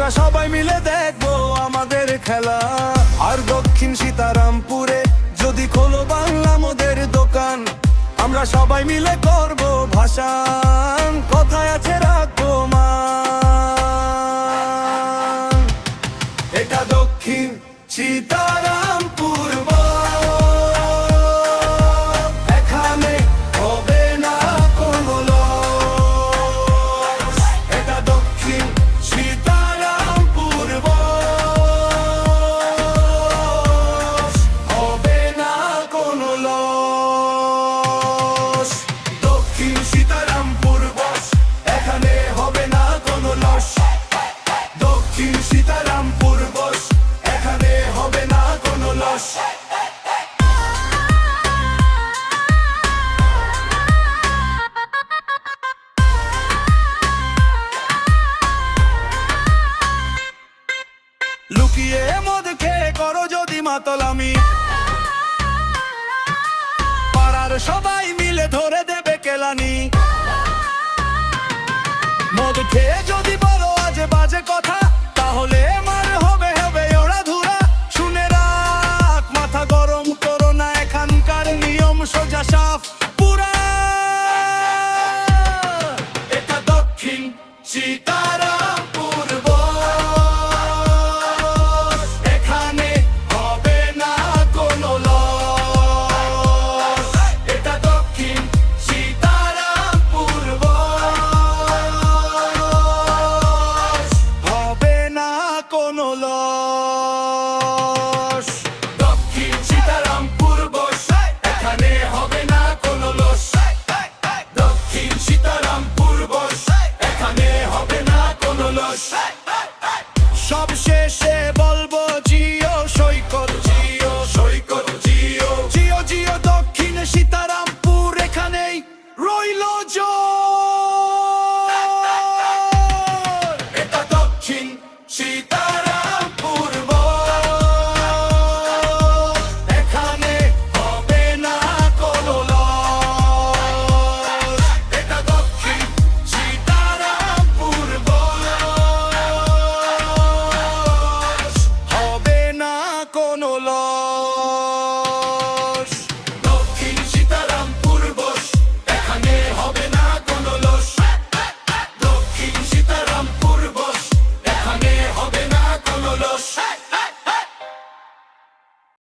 আমরা সবাই মিলে দেখবো আমাদের খেলা। আর দক্ষিণ সীতারামপুরে যদি খোলো বাংলা মোদের দোকান, আমরা সবাই মিলে করবো ভাসান, কথায় আছে রাখবো মান। এটা দক্ষিণ সীতারামপুর, এখানে হবে না কোনো লস। এটা দক্ষিণ সীতারামপুর, হবে না কোনো লস। দক্ষিণ সীতারামপুর বস, এখানে হবে না কোনো লস। দক্ষিণ সীতারামপুর বস, এখানে হবে না কোনো লস। লুকিয়ে মদ খেয়ে করো যদি মাতলামি, পাড়ার সবাই মিলে ধরে দেবে কেলানি। মদ খেয়ে যদি বলো আজে বাজে কথা, তাহলে মার হবে হবে ওরা ধুরা। শুনে রাখ, মাথা গরম করো না, এখানকার নিয়ম সোজা সাফ পুরা। এটা দক্ষিণ সীতারামপুর, এখানে হবে না কোনো লস। এটা দক্ষিণ সীতারামপুর, হবে না কোনো লস। দক্ষিণ সীতারামপুর বস, এখানে হবে না কোনো লস। দক্ষিণ সীতারামপুর বস, এখানে হবে না কোনো লস। সব শেষে বলবো জিও সৈকত, জিও সৈকত, জিও জিও জিও দক্ষিণ সীতারামপুর, এখানেই রইল জোর। এটা দক্ষিণ সীতারামপুর, এখানে হবে না কোনো লস। এটা দক্ষিণ সীতারামপুর, হবে না কোনো লস।